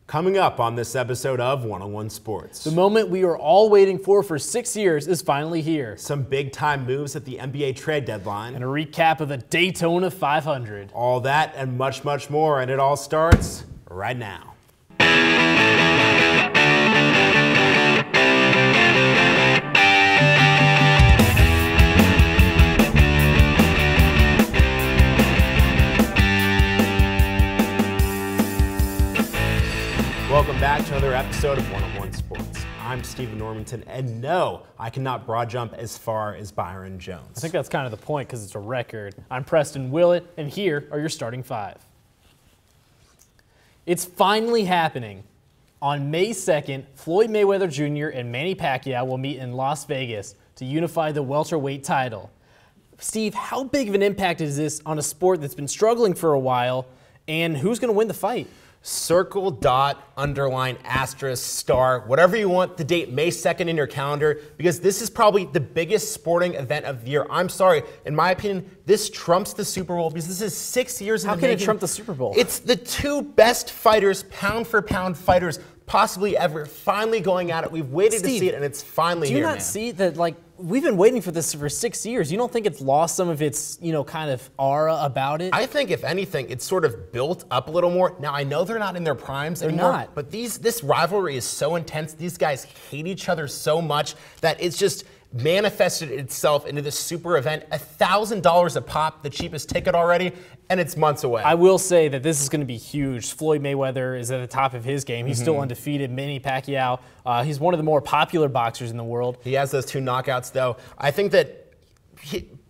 Coming up on this episode of 101 Sports. The moment we are all waiting for 6 years is finally here. Some big-time moves at the NBA trade deadline. And a recap of the Daytona 500. All that and much, much more, and it all starts right now. Welcome back to another episode of 101 Sports. I'm Stephen Normington, and no, I cannot broad jump as far as Byron Jones. I think that's kind of the point because it's a record. I'm Preston, Willett, and here are your starting five. It's finally happening. On May 2nd, Floyd Mayweather Jr. and Manny Pacquiao will meet in Las Vegas to unify the welterweight title. Steve, how big of an impact is this on a sport that's been struggling for a while, and who's going to win the fight? Circle, dot, underline, asterisk, star, whatever you want the date May 2nd in your calendar, because this is probably the biggest sporting event of the year. I'm sorry, in my opinion, this trumps the Super Bowl because this is 6 years in the making. How can it trump the Super Bowl? It's the two best fighters, pound for pound fighters, possibly ever, finally going at it. We've waited to see it, and it's finally here, do you not see that, like, we've been waiting for this for 6 years. You don't think it's lost some of its, kind of aura about it? I think, if anything, it's sort of built up a little more. Now, I know they're not in their primes anymore. Not. But this rivalry is so intense. These guys hate each other so much that it's just manifested itself into this super event. $1,000 a pop, the cheapest ticket already, and it's months away. I will say that this is going to be huge. Floyd Mayweather is at the top of his game. He's still undefeated. Manny Pacquiao, he's one of the more popular boxers in the world. He has those two knockouts, though. I think that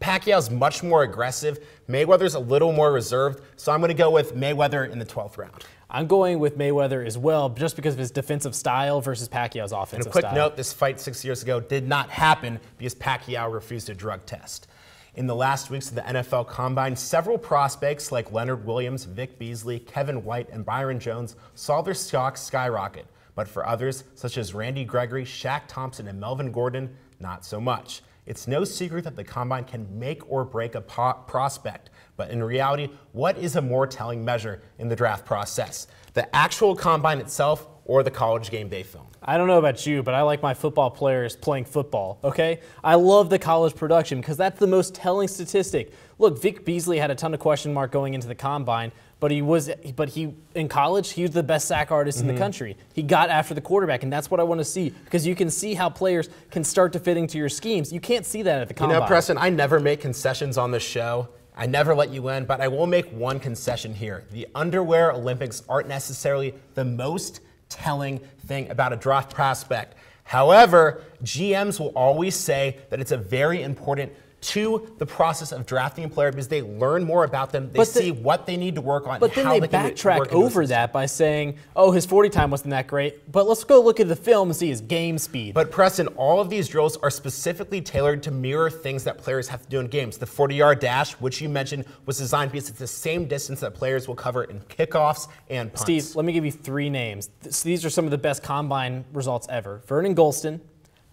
Pacquiao's much more aggressive. Mayweather's a little more reserved, so I'm going to go with Mayweather in the 12th round. I'm going with Mayweather as well, just because of his defensive style versus Pacquiao's offensive style. And a quick note, this fight 6 years ago did not happen because Pacquiao refused a drug test. In the last weeks of the NFL Combine, several prospects like Leonard Williams, Vic Beasley, Kevin White, and Byron Jones saw their stocks skyrocket. But for others, such as Randy Gregory, Shaq Thompson, and Melvin Gordon, not so much. It's no secret that the Combine can make or break a prospect. But in reality, what is a more telling measure in the draft process? The actual Combine itself or the college game day film? I don't know about you, but I like my football players playing football, okay? I love the college production because that's the most telling statistic. Look, Vic Beasley had a ton of question mark going into the Combine, but in college, he was the best sack artist in the country. He got after the quarterback, and that's what I want to see because you can see how players can start to fit into your schemes. You can't see that at the Combine. You know, Preston, I never make concessions on this show. I never let you in, but I will make one concession here. The underwear Olympics aren't necessarily the most telling thing about a draft prospect. However, GMs will always say that it's a very important to the process of drafting a player because they learn more about them. They see what they need to work on. But then they backtrack over that by saying, oh, his 40 time wasn't that great, but let's go look at the film and see his game speed. But Preston, all of these drills are specifically tailored to mirror things that players have to do in games. The 40-yard dash, which you mentioned, was designed because it's the same distance that players will cover in kickoffs and punts. Steve, let me give you three names. These are some of the best Combine results ever. Vernon Gholston,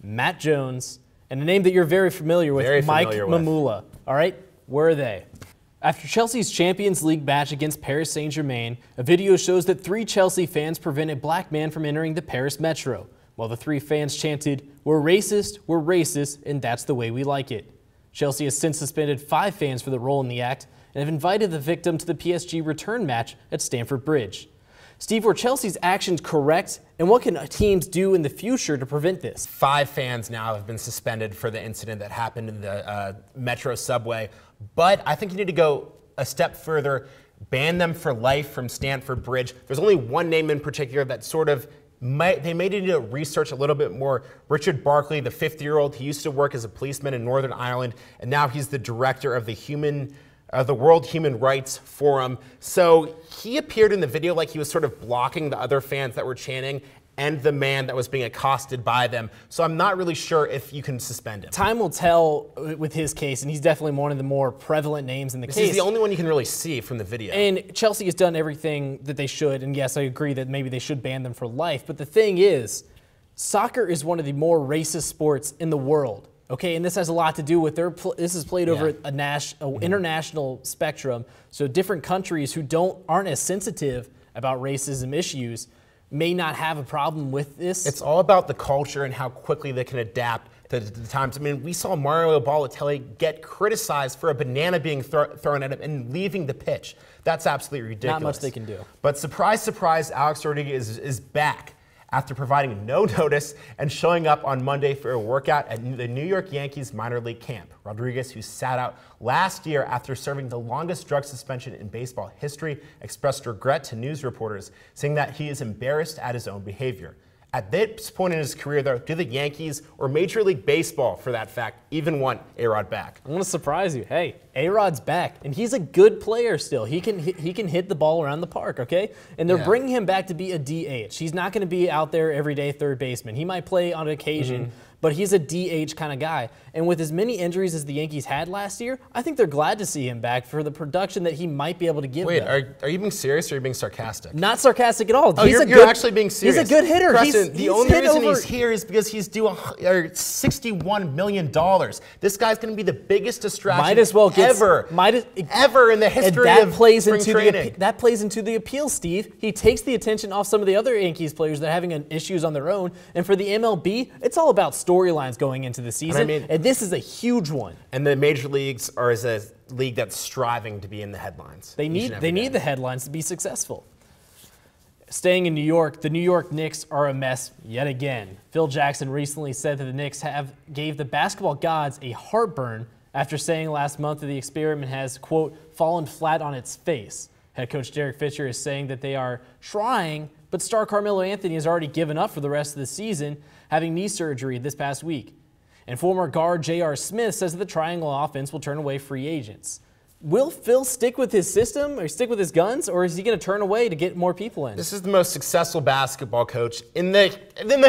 Matt Jones, and a name that you're very familiar with, Mike Mamula. All right, where are they? After Chelsea's Champions League match against Paris Saint-Germain, a video shows that 3 Chelsea fans prevent a black man from entering the Paris metro, while the 3 fans chanted, we're racist, and that's the way we like it. Chelsea has since suspended 5 fans for the role in the act and have invited the victim to the PSG return match at Stamford Bridge. Steve, were Chelsea's actions correct, and what can teams do in the future to prevent this? 5 fans now have been suspended for the incident that happened in the metro subway, but I think you need to go a step further, ban them for life from Stamford Bridge. There's only one name in particular that sort of they may need to research a little bit more. Richard Barkley, the 50-year-old, he used to work as a policeman in Northern Ireland, and now he's the director of the World Human Rights Forum. So he appeared in the video like he was sort of blocking the other fans that were chanting and the man that was being accosted by them. So I'm not really sure if you can suspend him. Time will tell with his case, and he's definitely one of the more prevalent names in the case. He's the only one you can really see from the video. And Chelsea has done everything that they should, and yes, I agree that maybe they should ban them for life. But the thing is, soccer is one of the more racist sports in the world. Okay, and this has a lot to do with this is played over an international spectrum. So different countries who aren't as sensitive about racism issues may not have a problem with this. It's all about the culture and how quickly they can adapt to the times. I mean, we saw Mario Balotelli get criticized for a banana being thrown at him and leaving the pitch. That's absolutely ridiculous. Not much they can do. But surprise, surprise, Alex Rodriguez is back after providing no notice and showing up on Monday for a workout at the New York Yankees minor league camp. Rodriguez, who sat out last year after serving the longest drug suspension in baseball history, expressed regret to news reporters, saying that he is embarrassed at his own behavior. At this point in his career, though, do the Yankees, or Major League Baseball for that fact, even want A-Rod back? I'm going to surprise you. Hey, A-Rod's back, and he's a good player still. He can hit the ball around the park, okay? And they're bringing him back to be a DH. He's not going to be out there every day third baseman. He might play on occasion, but he's a DH kind of guy. And with as many injuries as the Yankees had last year, I think they're glad to see him back for the production that he might be able to give them. Wait, are you being serious or are you being sarcastic? Not sarcastic at all. Oh, you're actually being serious. He's a good hitter. Preston, the only reason he's here is because he's due $61 million. This guy's going to be the biggest distraction ever in the history of spring training. That plays into the appeal, Steve. He takes the attention off some of the other Yankees players that are having issues on their own. And for the MLB, it's all about storylines going into the season. And this is a huge one. And the major leagues are as a league that's striving to be in the headlines. They need the headlines to be successful. Staying in New York, the New York Knicks are a mess yet again. Phil Jackson recently said that the Knicks gave the basketball gods a heartburn after saying last month that the experiment has, quote, fallen flat on its face. Head coach Derek Fisher is saying that they are trying, but star Carmelo Anthony has already given up for the rest of the season, having knee surgery this past week. And former guard J.R. Smith says that the triangle offense will turn away free agents. Will Phil stick with his system or stick with his guns, or is he going to turn away to get more people in? This is the most successful basketball coach in the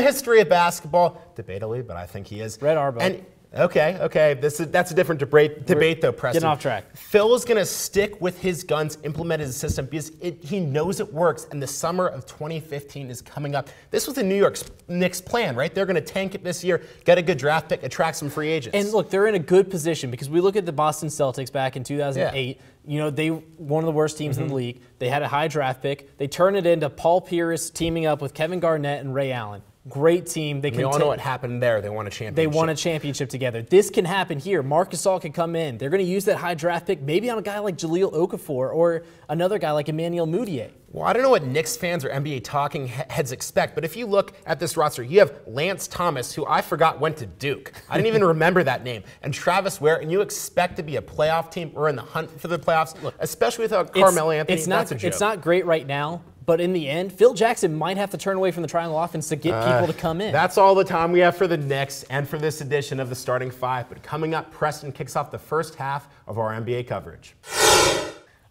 history of basketball, debatably, but I think he is. Red Arbo. Okay. That's a different debate, though, Preston. Getting off track. Phil is going to stick with his guns, implement his system, because he knows it works, and the summer of 2015 is coming up. This was the New York Knicks' plan, right? They're going to tank it this year, get a good draft pick, attract some free agents. And look, they're in a good position because we look at the Boston Celtics back in 2008. Yeah. You know, they one of the worst teams in the league. They had a high draft pick. They turned it into Paul Pierce teaming up with Kevin Garnett and Ray Allen. Great team. We all know what happened there. They won a championship. They won a championship together. This can happen here. Marc Gasol can come in. They're going to use that high draft pick maybe on a guy like Jahlil Okafor or another guy like Emmanuel Mudiay. Well, I don't know what Knicks fans or NBA talking heads expect, but if you look at this roster, you have Lance Thomas, who I forgot went to Duke. I didn't even remember that name. And Travis Ware, and you expect to be a playoff team or in the hunt for the playoffs, look, especially without Carmelo Anthony. That's a joke. It's not great right now. But in the end, Phil Jackson might have to turn away from the triangle offense to get people to come in. That's all the time we have for the Knicks and for this edition of the Starting Five. But coming up, Preston kicks off the first half of our NBA coverage.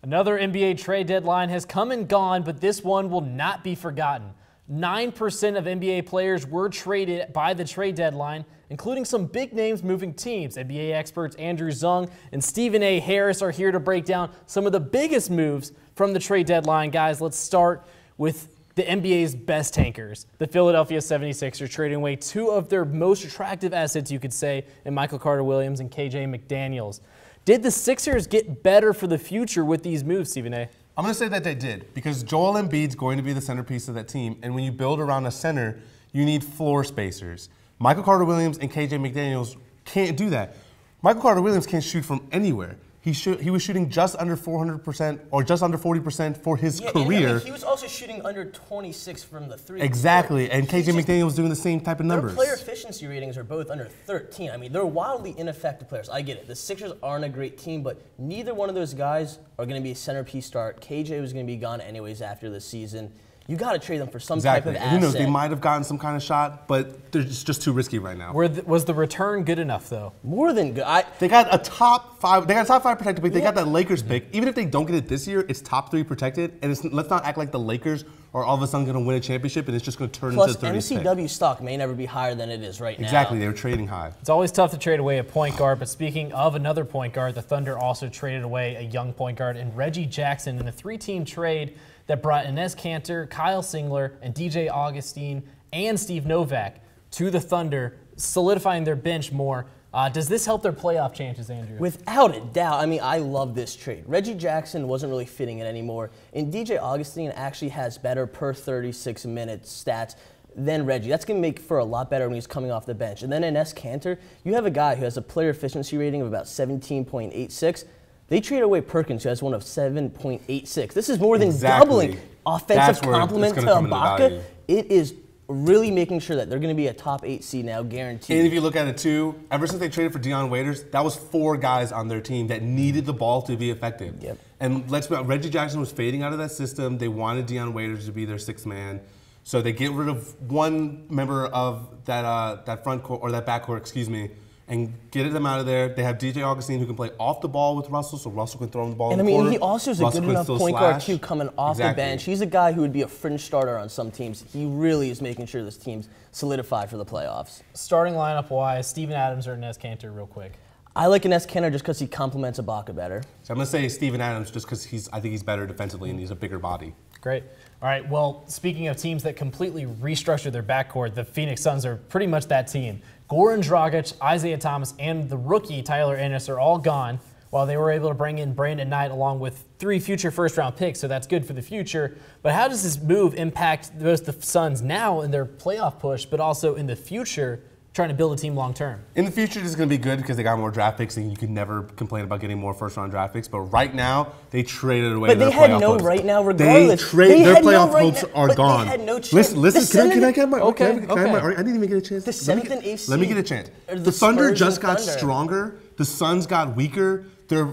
Another NBA trade deadline has come and gone, but this one will not be forgotten. 9% of NBA players were traded by the trade deadline, including some big names moving teams. NBA experts Andrew Zung and Stephen A. Harris are here to break down some of the biggest moves from the trade deadline. Guys, let's start with the NBA's best tankers. The Philadelphia 76ers trading away two of their most attractive assets, you could say, in Michael Carter-Williams and KJ McDaniels. Did the Sixers get better for the future with these moves, Stephen A.? I'm going to say that they did, because Joel Embiid's going to be the centerpiece of that team, and when you build around a center, you need floor spacers. Michael Carter-Williams and KJ McDaniels can't do that. Michael Carter-Williams can't shoot from anywhere. He was shooting just under 400% or just under 40% for his career. And he was also shooting under 26 from the three. Exactly, and KJ McDaniels was doing the same type of numbers. Their player efficiency ratings are both under 13. I mean, they're wildly ineffective players. I get it. The Sixers aren't a great team, but neither one of those guys are going to be a centerpiece start. KJ was going to be gone anyways after the season. You got to trade them for some type of asset. Who knows? They might have gotten some kind of shot, but they're just too risky right now. Was the return good enough, though? More than good. They got a top five. They got a top five protected pick. They got that Lakers pick. Even if they don't get it this year, it's top 3 protected. And let's not act like the Lakers are all of a sudden going to win a championship and it's just going to turn into the 30th pick. MCW stock may never be higher than it is right now. Exactly. They were trading high. It's always tough to trade away a point guard, but speaking of another point guard, the Thunder also traded away a young point guard in Reggie Jackson in a 3-team trade that brought Enes Kanter, Kyle Singler, and DJ Augustine and Steve Novak to the Thunder, solidifying their bench more. Does this help their playoff chances, Andrew? Without a doubt. I mean, I love this trade. Reggie Jackson wasn't really fitting it anymore, and DJ Augustine actually has better per 36 minutes stats than Reggie. That's going to make for a lot better when he's coming off the bench. And then in Enes Kanter, you have a guy who has a player efficiency rating of about 17.86. They trade away Perkins, who has one of 7.86. This is more than doubling offensive complement to Ibaka. It is really making sure that they're going to be a top 8 seed now, guaranteed. And if you look at it too, ever since they traded for Dion Waiters, that was 4 guys on their team that needed the ball to be effective. Yep. And let's be honest, Reggie Jackson was fading out of that system. They wanted Dion Waiters to be their 6th man. So they get rid of one member of that front court, or that backcourt, excuse me, and get them out of there. They have DJ Augustine, who can play off the ball with Russell, so Russell can throw him the ball in the corner. And I mean, he also is a good enough point guard, too, coming off the bench. He's a guy who would be a fringe starter on some teams. He really is making sure this team's solidified for the playoffs. Starting lineup-wise, Steven Adams or Enes Kanter, real quick? I like Enes Kanter just because he complements Ibaka better. So I'm going to say Steven Adams just because I think he's better defensively and he's a bigger body. Great. All right, well, speaking of teams that completely restructured their backcourt, the Phoenix Suns are pretty much that team. Goran Dragic, Isaiah Thomas, and the rookie Tyler Ennis are all gone, while they were able to bring in Brandon Knight along with 3 future first-round picks, so that's good for the future. But how does this move impact both the Suns now in their playoff push, but also in the future, trying to build a team long-term? In the future, this is going to be good because they got more draft picks, and you can never complain about getting more first-round draft picks. But right now, they traded away their playoff hopes. But they had no right now regardless. Their playoff hopes are gone. They had no chance. Listen, can I get my... Okay. I didn't even get a chance. The 7th and 8th seed. Let me get a chance. The Thunder just got stronger. The Suns got weaker. Their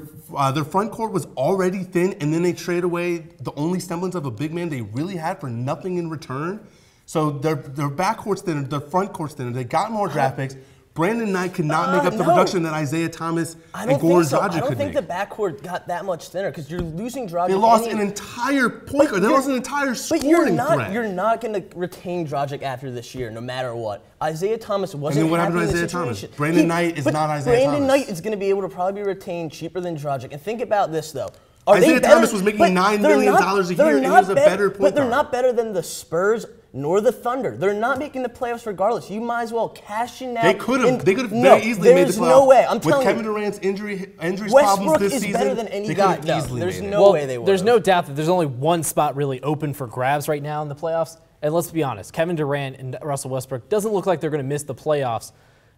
front court was already thin, and then they trade away the only semblance of a big man they really had for nothing in return. So their backcourt's thinner, their front court's thinner. They got more draft picks. Brandon Knight could not make up the production that Isaiah Thomas and Goran Dragic could make. I don't think the backcourt got that much thinner because you're losing Dragic. They lost an entire point guard. They lost an entire scoring threat. You're not going to retain Dragic after this year, no matter what. Isaiah Thomas wasn't happy in the situation. And then what happened to Isaiah Thomas? Brandon Knight is not Isaiah Thomas. Brandon Knight is going to be able to probably be retained cheaper than Dragic. And think about this, though. Isaiah Thomas was making $9 million a year, and he was a better point guard. But they're not better than the Spurs nor the Thunder. They're not making the playoffs regardless. You might as well cash in now. They could have very easily made the playoffs. There's no way. I'm telling you. With Kevin Durant's injuries problems this season, Westbrook is better than any guy. There's no way they would. There's no doubt that there's only one spot really open for grabs right now in the playoffs. And let's be honest, Kevin Durant and Russell Westbrook doesn't look like they're going to miss the playoffs.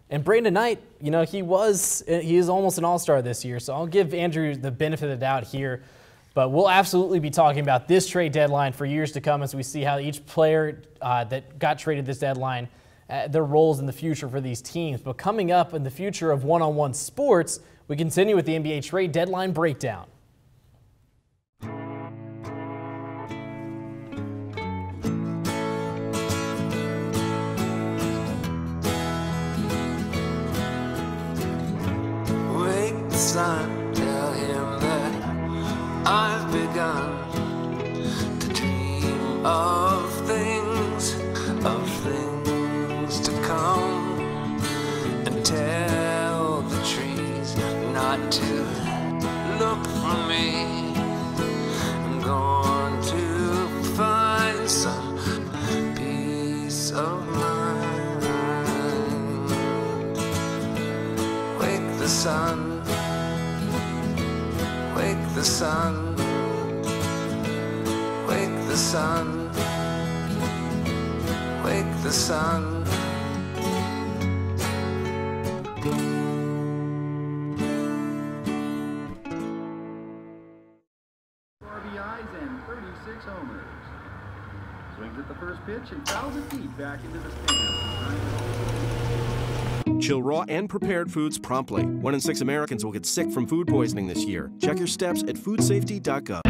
And Brandon Knight, he is almost an all-star this year, so I'll give Andrew the benefit of the doubt here. But we'll absolutely be talking about this trade deadline for years to come as we see how each player that got traded this deadline, their roles in the future for these teams. But coming up in the future of one-on-one sports, we continue with the NBA trade deadline breakdown. Wake the sun, tell him that I've begun to dream of things to come, and tell the trees not to look for me. I'm going to find some peace of mind. Wake the sun. Wake the sun, wake the sun, wake the sun. RBIs and 36 homers. Swings at the first pitch and fouls it deep back into the stands. Chill raw and prepared foods promptly. 1 in 6 Americans will get sick from food poisoning this year. Check your steps at foodsafety.gov.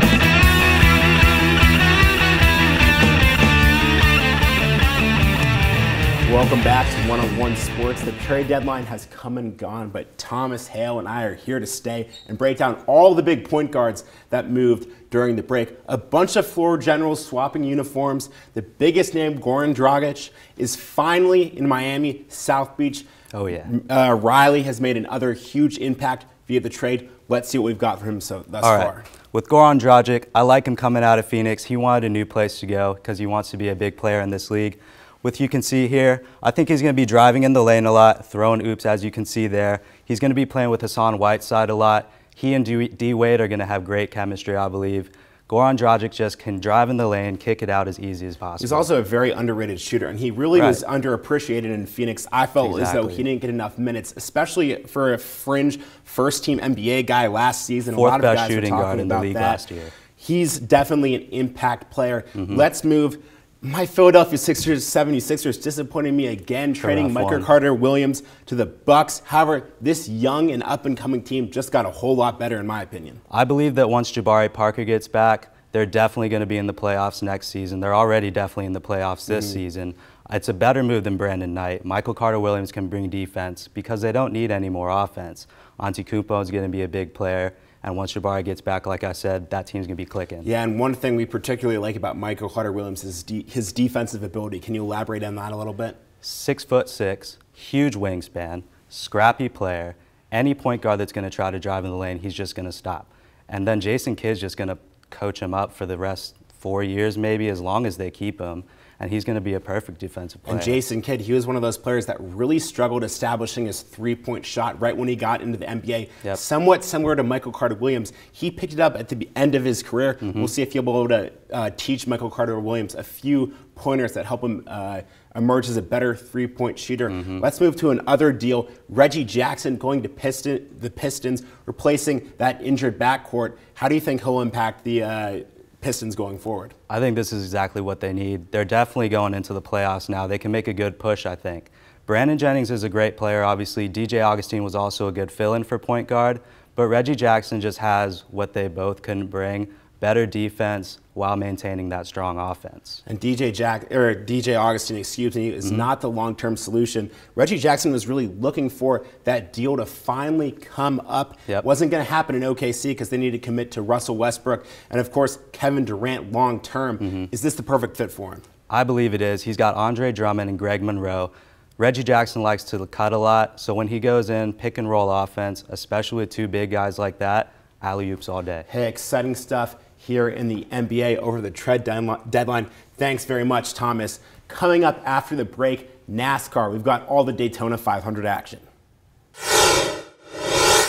Welcome back to One-on-One Sports. The trade deadline has come and gone, but Thomas, Hale, and I are here to stay and break down all the big point guards that moved during the break. A bunch of floor generals swapping uniforms. The biggest name, Goran Dragic, is finally in Miami, South Beach. Oh, yeah. Riley has made another huge impact via the trade. Let's see what we've got for him thus far. With Goran Dragic, I like him coming out of Phoenix. He wanted a new place to go because he wants to be a big player in this league. With you can see here, I think he's going to be driving in the lane a lot, throwing oops as you can see there. He's going to be playing with Hassan Whiteside a lot. He and D. Wade are going to have great chemistry, I believe. Goran Dragic just can drive in the lane, kick it out as easy as possible. He's also a very underrated shooter, and he really was underappreciated in Phoenix. I felt as though he didn't get enough minutes, especially for a fringe first-team NBA guy last season. Fourth best shooting guard in the league last year. He's definitely an impact player. Let's move. My Philadelphia 76ers disappointed me again, trading Michael Carter-Williams to the Bucks. However, this young and up-and-coming team just got a whole lot better, in my opinion. I believe that once Jabari Parker gets back, they're definitely going to be in the playoffs next season. They're already definitely in the playoffs this season. It's a better move than Brandon Knight. Michael Carter-Williams can bring defense because they don't need any more offense. Antetokounmpo is going to be a big player. And once Jabari gets back, like I said, that team's going to be clicking. Yeah, and one thing we particularly like about Michael Carter-Williams is his defensive ability. Can you elaborate on that a little bit? 6'6", huge wingspan, scrappy player. Any point guard that's going to try to drive in the lane, he's just going to stop. And then Jason Kidd's just going to coach him up for the rest 4 years maybe, as long as they keep him. And he's going to be a perfect defensive player. And Jason Kidd, he was one of those players that really struggled establishing his three-point shot right when he got into the NBA. Somewhat similar to Michael Carter-Williams. He picked it up at the end of his career. We'll see if he'll be able to teach Michael Carter-Williams a few pointers that help him emerge as a better three-point shooter. Let's move to another deal. Reggie Jackson going to the Pistons, replacing that injured backcourt. How do you think he'll impact the Pistons going forward? I think this is exactly what they need. They're definitely going into the playoffs now. They can make a good push, I think. Brandon Jennings is a great player, obviously. DJ Augustine was also a good fill-in for point guard, but Reggie Jackson just has what they both couldn't bring, better defense while maintaining that strong offense. And DJ Augustine, is not the long-term solution. Reggie Jackson was really looking for that deal to finally come up. Wasn't going to happen in OKC because they needed to commit to Russell Westbrook and, of course, Kevin Durant long-term. Is this the perfect fit for him? I believe it is. He's got Andre Drummond and Greg Monroe. Reggie Jackson likes to cut a lot, so when he goes in, pick and roll offense, especially with two big guys like that, alley-oops all day. Hey, exciting stuff here in the NBA over the trade deadline. Thanks very much, Thomas. Coming up after the break, NASCAR. We've got all the Daytona 500 action.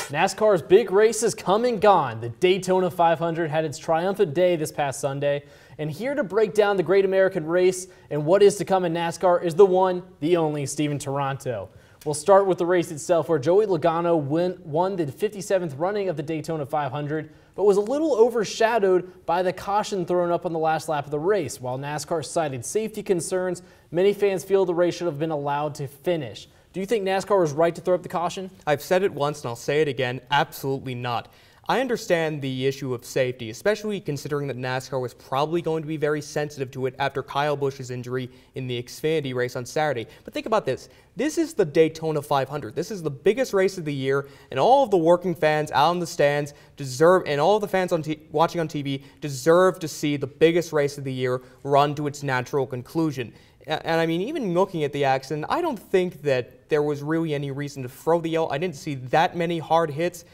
NASCAR's big race is come and gone. The Daytona 500 had its triumphant day this past Sunday. And here to break down the great American race and what is to come in NASCAR is the one, the only, Steven Taranto. We'll start with the race itself, where Joey Logano won the 57th running of the Daytona 500, but was a little overshadowed by the caution thrown up on the last lap of the race. While NASCAR cited safety concerns, many fans feel the race should have been allowed to finish. Do you think NASCAR was right to throw up the caution? I've said it once and I'll say it again, absolutely not. I understand the issue of safety, especially considering that NASCAR was probably going to be very sensitive to it after Kyle Busch's injury in the Xfinity race on Saturday. But think about this. This is the Daytona 500. This is the biggest race of the year, and all of the working fans out in the stands deserve, and all of the fans watching on TV deserve to see the biggest race of the year run to its natural conclusion. And I mean, even looking at the accident, I don't think that there was really any reason to throw the yellow. I didn't see that many hard hits.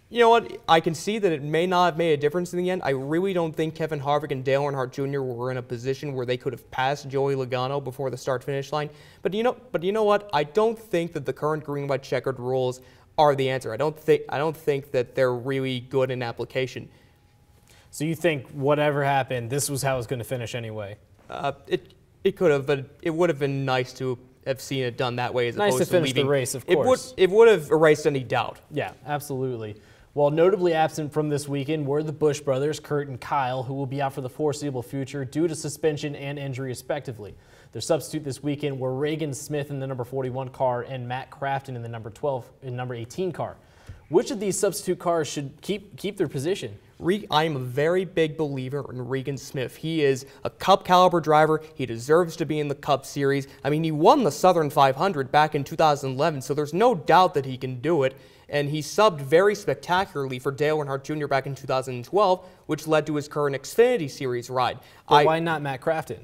You know what? I can see that it may not have made a difference in the end. I really don't think Kevin Harvick and Dale Earnhardt Jr. were in a position where they could have passed Joey Logano before the start-finish line. But you know what? I don't think that the current green, white, checkered rules are the answer. I don't think that they're really good in application. So you think whatever happened, this was how it was going to finish anyway? It could have, but it would have been nice to have seen it done that way as opposed to nice to finish the race, of course. It would have erased any doubt. Yeah, absolutely. Well, notably absent from this weekend were the Busch brothers, Kurt and Kyle, who will be out for the foreseeable future due to suspension and injury, respectively. Their substitute this weekend were Reagan Smith in the number 41 car and Matt Crafton in the number 18 car. Which of these substitute cars should keep their position? I'm a very big believer in Regan Smith. He is a Cup caliber driver. He deserves to be in the Cup Series. I mean, he won the Southern 500 back in 2011, so there's no doubt that he can do it. And he subbed very spectacularly for Dale Earnhardt Jr. back in 2012, which led to his current Xfinity Series ride. But why not Matt Crafton?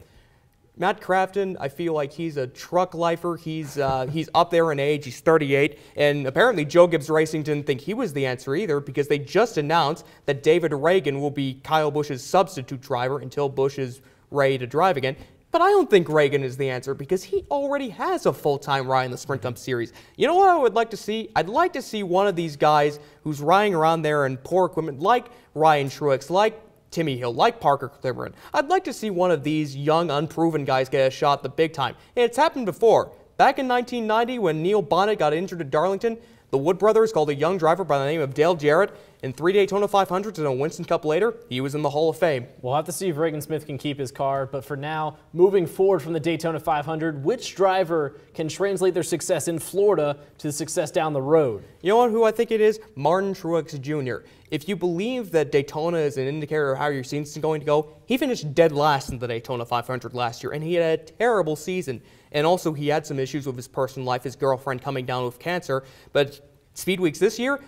Matt Crafton, I feel like he's a truck lifer. He's up there in age. He's 38. And apparently Joe Gibbs Racing didn't think he was the answer either, because they just announced that David Reagan will be Kyle Busch's substitute driver until Busch is ready to drive again. But I don't think Reagan is the answer because he already has a full-time ride in the Sprint Cup Series. You know what I would like to see? I'd like to see one of these guys who's riding around there in poor equipment like Ryan Truex, like Timmy Hill, like Parker Cliburn. I'd like to see one of these young, unproven guys get a shot at the big time. And it's happened before. Back in 1990 when Neil Bonnet got injured at Darlington, the Wood brothers called a young driver by the name of Dale Jarrett in 3 Daytona 500s and a Winston Cup later, he was in the Hall of Fame. We'll have to see if Reagan Smith can keep his car, but for now, moving forward from the Daytona 500, which driver can translate their success in Florida to the success down the road? You know who I think it is? Martin Truex Jr. If you believe that Daytona is an indicator of how your season's going to go, he finished dead last in the Daytona 500 last year, and he had a terrible season. And also, he had some issues with his personal life, his girlfriend coming down with cancer. But Speed Weeks this year,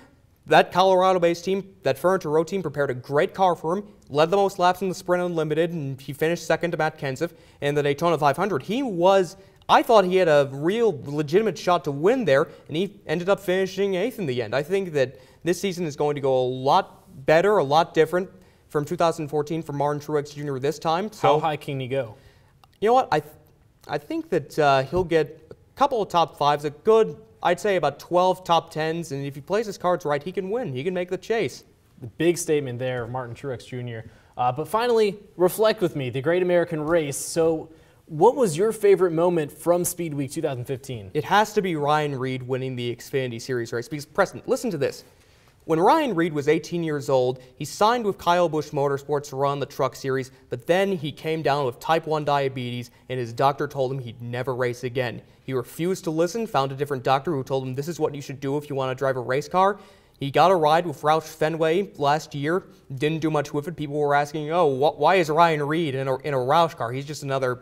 that Colorado-based team, that Furniture Road team, prepared a great car for him, led the most laps in the Sprint Unlimited, and he finished second to Matt Kenseth. In the Daytona 500, I thought he had a real legitimate shot to win there, and he ended up finishing 8th in the end. I think that this season is going to go a lot better, a lot different from 2014 for Martin Truex Jr. this time. So, how high can he go? You know what? I think that he'll get a couple of top 5s, a good, I'd say about 12 top 10s, and if he plays his cards right, he can win. He can make the chase. The big statement there, Martin Truex Jr. But finally, reflect with me, the Great American Race. So what was your favorite moment from Speed Week 2015? It has to be Ryan Reed winning the Xfinity Series race, because Preston, listen to this. When Ryan Reed was 18 years old, he signed with Kyle Busch Motorsports to run the Truck Series, but then he came down with type 1 diabetes, and his doctor told him he'd never race again. He refused to listen, found a different doctor who told him this is what you should do if you want to drive a race car. He got a ride with Roush Fenway last year, didn't do much with it. People were asking, oh, why is Ryan Reed in a Roush car? He's just another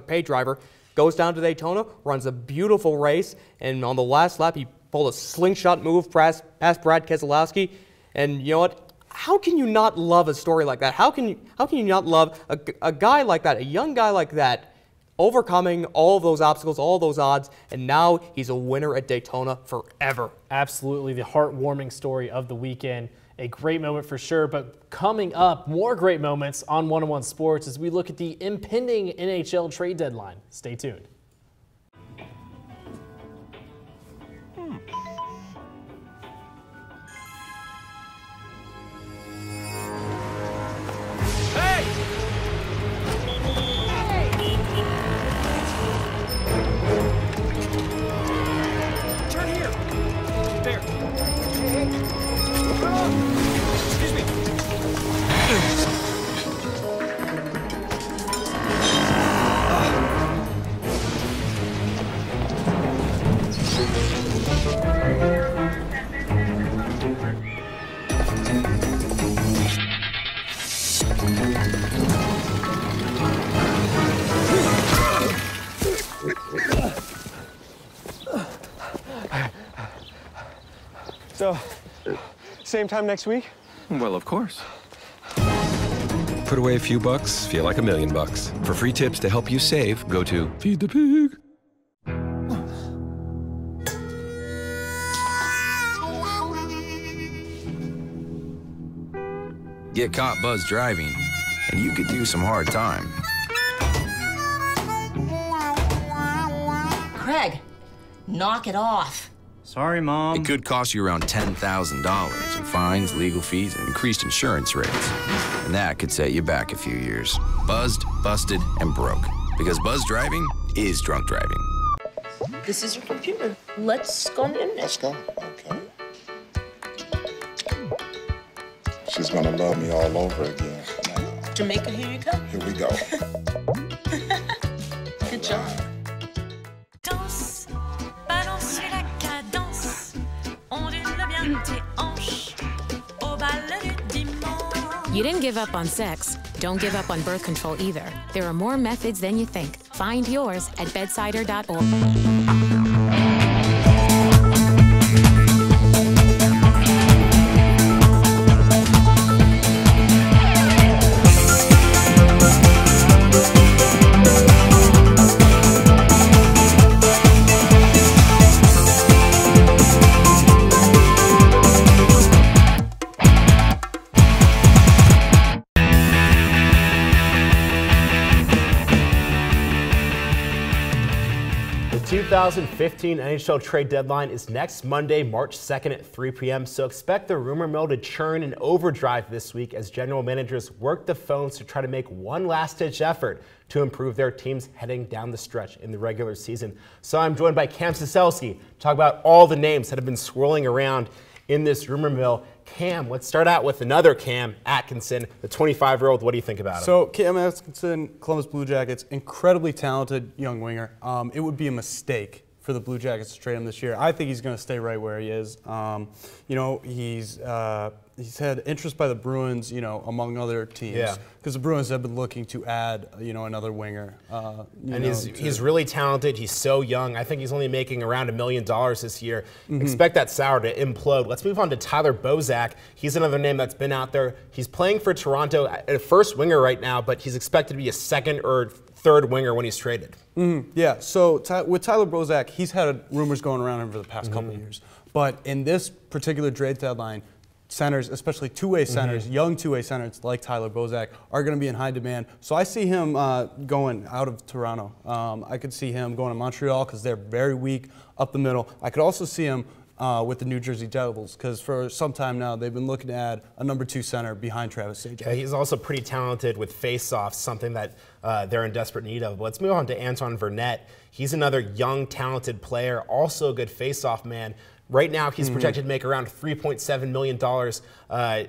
pay driver. Goes down to Daytona, runs a beautiful race, and on the last lap, he pulled a slingshot move past Brad Keselowski, and you know what? How can you not love a story like that? How can you not love a guy like that, a young guy like that, overcoming all of those obstacles, all those odds, and now he's a winner at Daytona forever? Absolutely, the heartwarming story of the weekend. A great moment for sure, but coming up, more great moments on 101 Sports as we look at the impending NHL trade deadline. Stay tuned. So, same time next week? Well, of course. Put away a few bucks, feel like $1 million. For free tips to help you save, go to Feed the Pig. Get caught buzz driving, and you could do some hard time. Craig, knock it off. Sorry, Mom. It could cost you around $10,000 in fines, legal fees, and increased insurance rates. And that could set you back a few years. Buzzed, busted, and broke. Because buzz driving is drunk driving. This is your computer. Let's go on the internet. Let's go. Okay. She's gonna love me all over again. Now. Jamaica, here you come. Here we go. Good job. You didn't give up on sex. Don't give up on birth control either. There are more methods than you think. Find yours at bedsider.org. 2015 NHL trade deadline is next Monday, March 2nd at 3 p.m., so expect the rumor mill to churn in overdrive this week as general managers work the phones to try to make one last-ditch effort to improve their teams heading down the stretch in the regular season. So I'm joined by Cam Ciesielski to talk about all the names that have been swirling around in this rumor mill. Cam, let's start out with another Cam Atkinson, the 25-year-old. What do you think about him? So Cam Atkinson, Columbus Blue Jackets, incredibly talented young winger. It would be a mistake for the Blue Jackets to trade him this year. I think he's going to stay right where he is. He's had interest by the Bruins, among other teams, because the Bruins have been looking to add, another winger. He's really talented. He's so young. I think he's only making around $1 million this year. Expect that salary to implode. Let's move on to Tyler Bozak. He's another name that's been out there. He's playing for Toronto at a first winger right now, but he's expected to be a second or third winger when he's traded. Yeah, so with Tyler Bozak, he's had rumors going around him for the past couple of years. But in this particular trade deadline, centers, especially two-way centers, young two-way centers like Tyler Bozak, are going to be in high demand. So I see him going out of Toronto. I could see him going to Montreal because they're very weak up the middle. I could also see him with the New Jersey Devils because for some time now they've been looking to add a number 2 center behind Travis Zajac. Yeah, he's also pretty talented with face-offs, something that they're in desperate need of. Let's move on to Anton Vernet. He's another young, talented player, also a good face-off man. Right now, he's projected to make around $3.7 million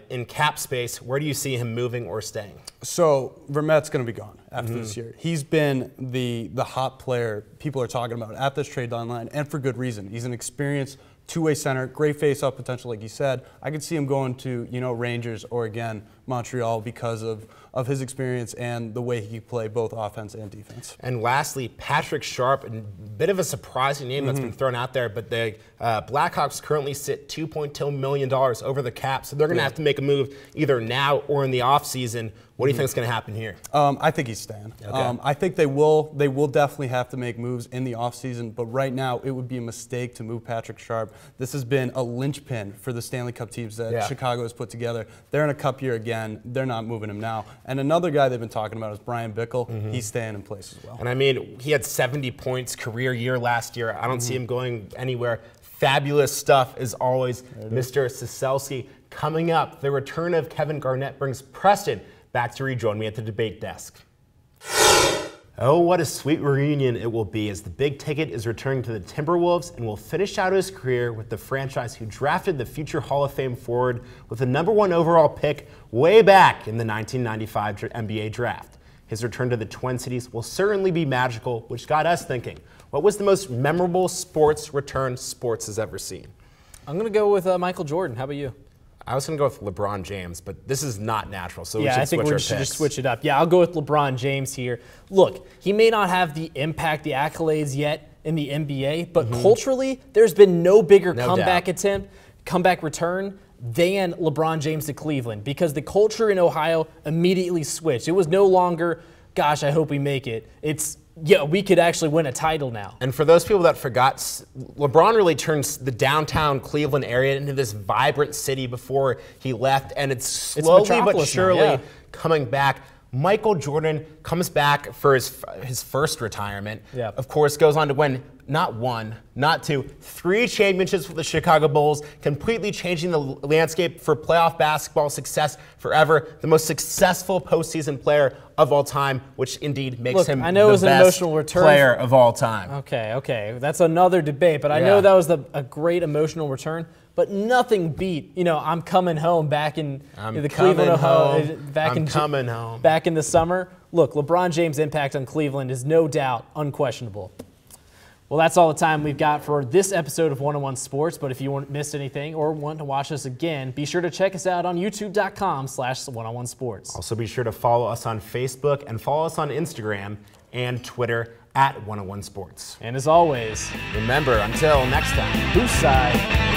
in cap space. Where do you see him moving or staying? So Vermette's going to be gone after this year. He's been the hot player people are talking about at this trade deadline, and for good reason. He's an experienced two-way center, great face-off potential, like you said. I could see him going to Rangers or again Montreal because of his experience and the way he can play both offense and defense. And lastly, Patrick Sharp, a bit of a surprising name that's been thrown out there, but the Blackhawks currently sit $2.2 million over the cap, so they're going to have to make a move either now or in the offseason. What do you think is going to happen here? I think he's staying. Okay. I think they will definitely have to make moves in the offseason, but right now it would be a mistake to move Patrick Sharp. This has been a linchpin for the Stanley Cup teams that Chicago has put together. They're in a cup year again. They're not moving him now. And another guy they've been talking about is Brian Bickle. He's staying in place as well. And I mean, he had 70 points career year last year. I don't see him going anywhere. Fabulous stuff as always, Mr. Ciesielski. Coming up, the return of Kevin Garnett brings Preston back to rejoin me at the debate desk. Oh, what a sweet reunion it will be as the big ticket is returning to the Timberwolves and will finish out his career with the franchise who drafted the future Hall of Fame forward with the #1 overall pick way back in the 1995 NBA draft. His return to the Twin Cities will certainly be magical, which got us thinking, what was the most memorable sports return sports has ever seen? I'm going to go with Michael Jordan. How about you? I was going to go with LeBron James, but this is not natural, so I think we should just switch it up. Yeah, I'll go with LeBron James here. Look, he may not have the impact, the accolades yet in the NBA, but culturally, there's been no bigger comeback return than LeBron James to Cleveland because the culture in Ohio immediately switched. It was no longer, gosh, I hope we make it. It's, yeah, we could actually win a title now. And for those people that forgot, LeBron really turns the downtown Cleveland area into this vibrant city before he left, and it's slowly but surely coming back. Michael Jordan comes back for his first retirement. Of course, goes on to win not 1, not 2, 3 championships with the Chicago Bulls, completely changing the landscape for playoff basketball success forever. The most successful postseason player of all time, which indeed makes him the best player of all time. Okay, that's another debate, but I know that was a great emotional return. But nothing beat, I'm coming home back in the Cleveland, Ohio, back in the summer. Look, LeBron James' impact on Cleveland is no doubt unquestionable. Well, that's all the time we've got for this episode of 101 Sports. But if you missed anything or want to watch us again, be sure to check us out on youtube.com/101sports. Also, be sure to follow us on Facebook and follow us on Instagram and Twitter at 101 Sports. And as always, remember, until next time, whose side?